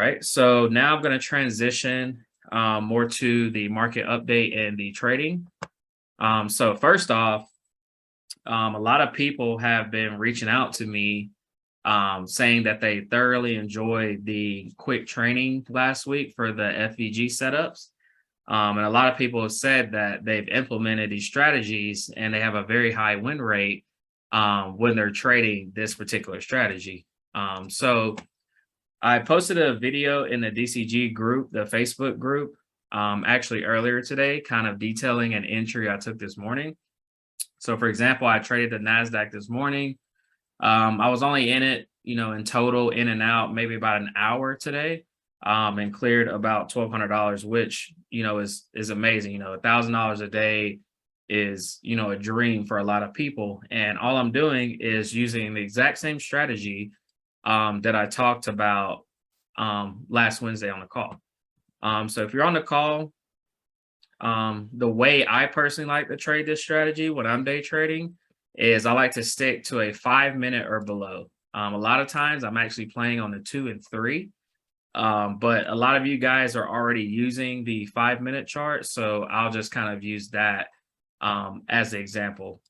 right, so now I'm going to transition more to the market update and the trading. So first off, a lot of people have been reaching out to me saying that they thoroughly enjoyed the quick training last week for the FVG setups. And a lot of people have said that they've implemented these strategies and they have a very high win rate when they're trading this particular strategy. So I posted a video in the DCG group, the Facebook group, actually earlier today, kind of detailing an entry I took this morning. So for example, I traded the NASDAQ this morning. I was only in it, in total, in and out, maybe about an hour today, and cleared about $1,200, which, is amazing. $1,000 a day is, a dream for a lot of people. And all I'm doing is using the exact same strategy that I talked about last Wednesday on the call. So if you're on the call, the way I personally like to trade this strategy when I'm day trading is I like to stick to a 5-minute or below. A lot of times I'm actually playing on the 2 and 3, but a lot of you guys are already using the 5-minute chart, so I'll just kind of use that as the example.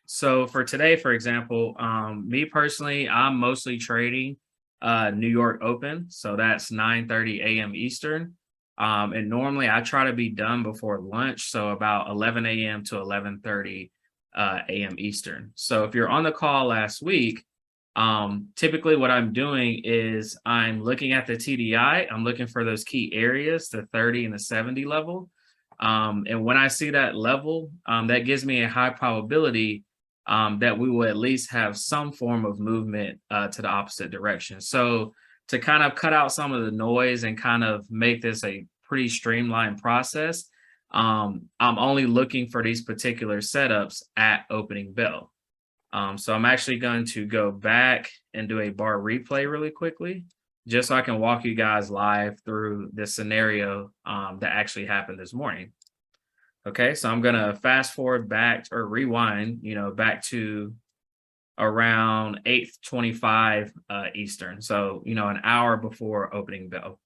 So for today, for example, me personally, I'm mostly trading New York Open, so that's 9:30 a.m. Eastern. And normally I try to be done before lunch, so about 11 a.m. to 11:30 a.m. Eastern. So if you're on the call last week, typically what I'm doing is I'm looking at the TDI. I'm looking for those key areas, the 30 and the 70 level. And when I see that level, that gives me a high probability that we will at least have some form of movement to the opposite direction. So to kind of cut out some of the noise and kind of make this a pretty streamlined process, I'm only looking for these particular setups at opening bell. So I'm actually going to go back and do a bar replay really quickly, just so I can walk you guys live through this scenario that actually happened this morning. Okay, so I'm gonna fast forward back or rewind, back to around 8:25 Eastern. So, an hour before opening bell.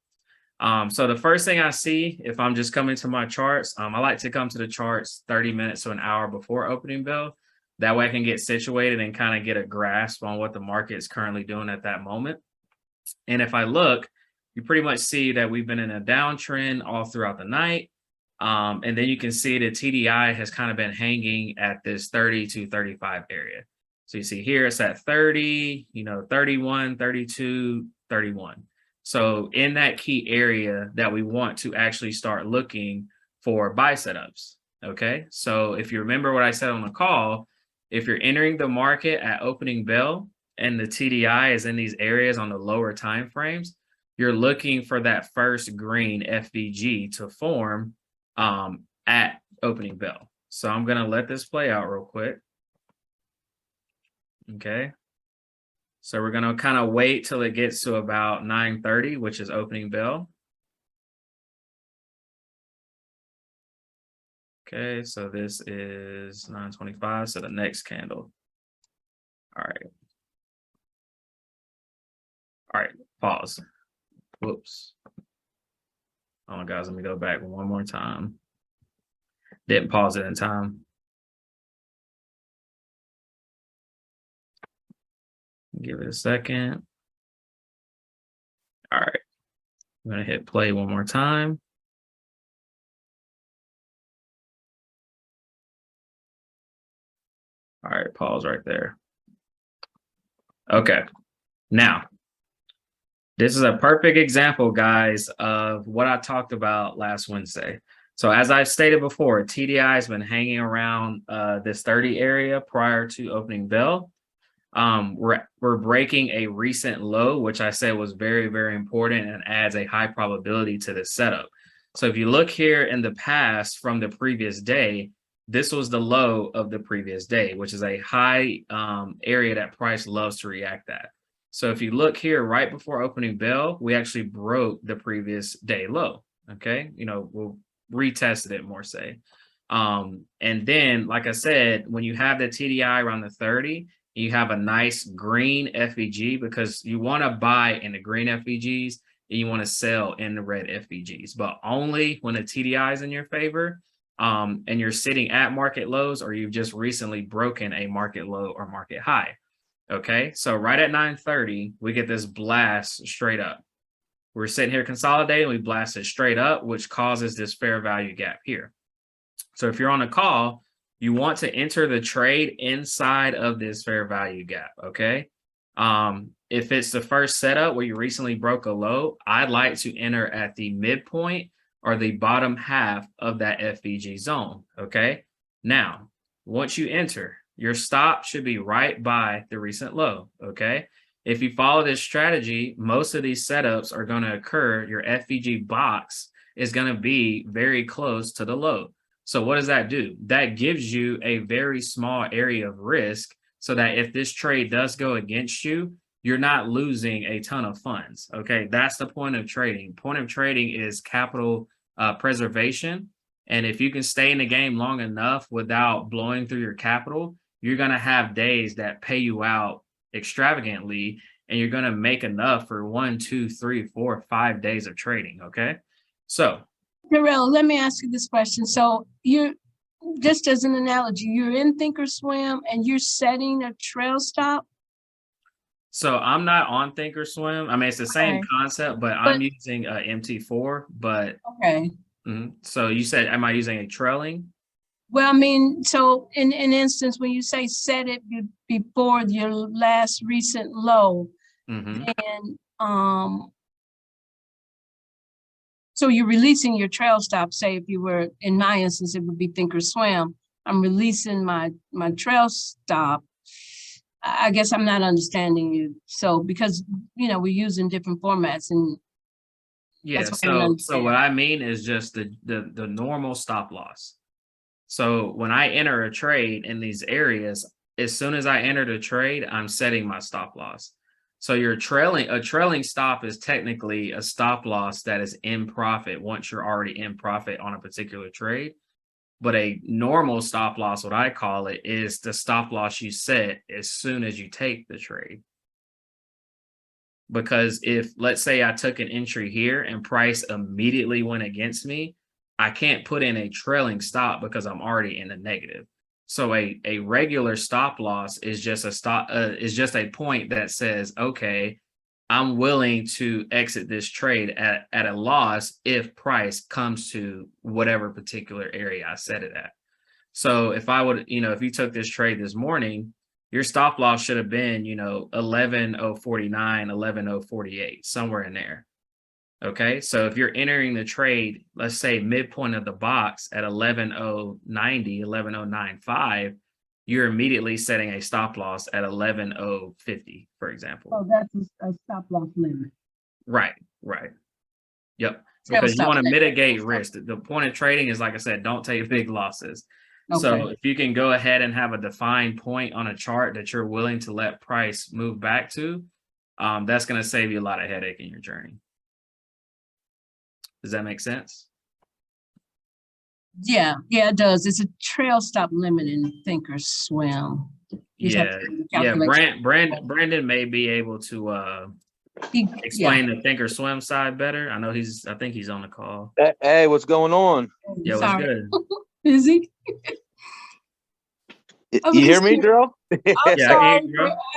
So the first thing I see, if I'm just coming to my charts, I like to come to the charts 30 minutes to an hour before opening bell. That way I can get situated and kind of get a grasp on what the market is currently doing at that moment. And if I look, you pretty much see that we've been in a downtrend all throughout the night. And then you can see the TDI has kind of been hanging at this 30 to 35 area. So you see here it's at 30, 31, 32, 31. So in that key area that we want to actually start looking for buy setups. Okay. So if you remember what I said on the call, if you're entering the market at opening bell and the TDI is in these areas on the lower time frames, you're looking for that first green FVG to form at opening bell. So I'm going to let this play out real quick. Okay. So we're going to kind of wait till it gets to about 9:30, which is opening bell. Okay, so this is 9:25, so the next candle. All right, pause. Whoops. Oh my guys, let me go back one more time. Didn't pause it in time. Give it a second. All right, I'm gonna hit play one more time. All right, pause right there. Okay, now this is a perfect example, guys, of what I talked about last Wednesday. So as I stated before, TDI has been hanging around this 30 area prior to opening bell. We're breaking a recent low, which I said was very, very important and adds a high probability to this setup. So if you look here in the past from the previous day, this was the low of the previous day, which is a high area that price loves to react at. So if you look here right before opening bell, we actually broke the previous day low. Okay, we'll retested it more say. And then, like I said, when you have the TDI around the 30, you have a nice green FVG because you want to buy in the green FVGs and you want to sell in the red FVGs, but only when the TDI is in your favor, and you're sitting at market lows, or you've just recently broken a market low or market high. Okay, so right at 9:30, we get this blast straight up. We're sitting here consolidating, we blast it straight up, which causes this fair value gap here. So if you're on a call, you want to enter the trade inside of this fair value gap, okay? If it's the first setup where you recently broke a low, I'd like to enter at the midpoint or the bottom half of that FVG zone, okay? Now, once you enter, your stop should be right by the recent low, okay? If you follow this strategy, most of these setups are going to occur. Your FVG box is going to be very close to the low. So what does that do? That gives you a very small area of risk so that if this trade does go against you, you're not losing a ton of funds. Okay, that's the point of trading. Point of trading is capital preservation. And if you can stay in the game long enough without blowing through your capital, you're going to have days that pay you out extravagantly, and you're going to make enough for 1, 2, 3, 4, 5 days of trading. Okay, so Darrell, let me ask you this question. So you're, just as an analogy, you're in Thinkorswim and you're setting a trail stop. So I'm not on Thinkorswim. I mean, it's the same concept, but I'm using MT4. But okay. So you said, am I using a trailing? Well, I mean, so in an instance, when you say set it before your last recent low, and so you're releasing your trail stop. Say if you were, in my instance, it would be Thinkorswim. I'm releasing my trail stop. I guess I'm not understanding you. So because, you know, we're using different formats, and yeah, so what I mean is just the normal stop loss. So when I enter a trade in these areas, as soon as I enter the trade, I'm setting my stop loss. So a trailing stop is technically a stop loss that is in profit once you're already in profit on a particular trade. But a normal stop loss, what I call it, is the stop loss you set as soon as you take the trade. Because if, let's say I took an entry here and price immediately went against me, I can't put in a trailing stop because I'm already in the negative. So a regular stop loss is just a point that says, okay, I'm willing to exit this trade at a loss if price comes to whatever particular area I set it at. So if I would, if you took this trade this morning, your stop loss should have been, 11,049, 11,048, somewhere in there. Okay, so if you're entering the trade, let's say midpoint of the box at 11,090, 11,095, you're immediately setting a stop loss at 11,050, for example. Oh, that's a stop loss limit. Right. Yep. Because you want to mitigate risk. The point of trading is, like I said, don't take big losses. Okay. So if you can go ahead and have a defined point on a chart that you're willing to let price move back to, that's going to save you a lot of headache in your journey. Does that make sense? Yeah, it does. It's a trail stop limit in Thinkorswim. Yeah. Brandon may be able to explain the Thinkorswim side better. I think he's on the call. Hey, what's going on? Yeah, what's good? Busy. You hear me, Darrell? I'm sorry.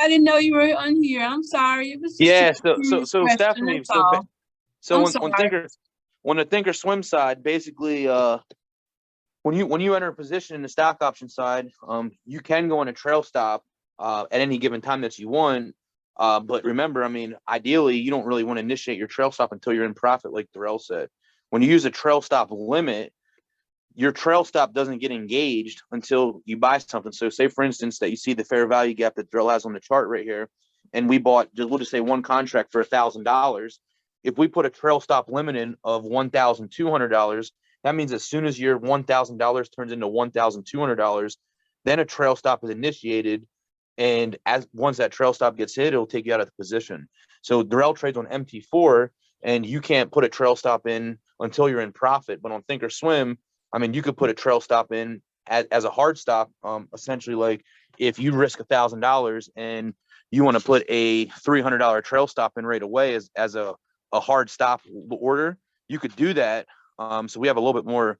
I didn't know you were on here. I'm sorry. It was so Stephanie, on the Thinkorswim side, basically, when you enter a position in the stock option side, you can go on a trail stop at any given time that you want. But remember, I mean, ideally, you don't really want to initiate your trail stop until you're in profit, like Darrell said. When you use a trail stop limit, your trail stop doesn't get engaged until you buy something. So say, for instance, that you see the fair value gap that Darrell has on the chart right here, and we bought, we'll just say one contract for $1,000. If we put a trail stop limit in of $1,200, that means as soon as your $1,000 turns into $1,200, then a trail stop is initiated. And once that trail stop gets hit, it'll take you out of the position. So Darrell trades on MT4, and you can't put a trail stop in until you're in profit. But on Thinkorswim, I mean, you could put a trail stop in as a hard stop. Essentially, like if you risk $1,000 and you want to put a $300 trail stop in right away as a a hard stop order, you could do that. So we have a little bit more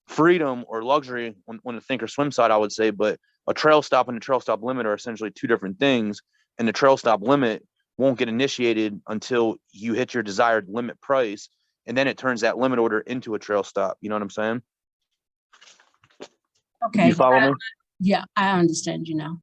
freedom or luxury on the thinkorswim side, I would say. But a trail stop and a trail stop limit are essentially two different things. And the trail stop limit won't get initiated until you hit your desired limit price. And then it turns that limit order into a trail stop. You know what I'm saying? Okay. You follow me? Yeah, I understand you now.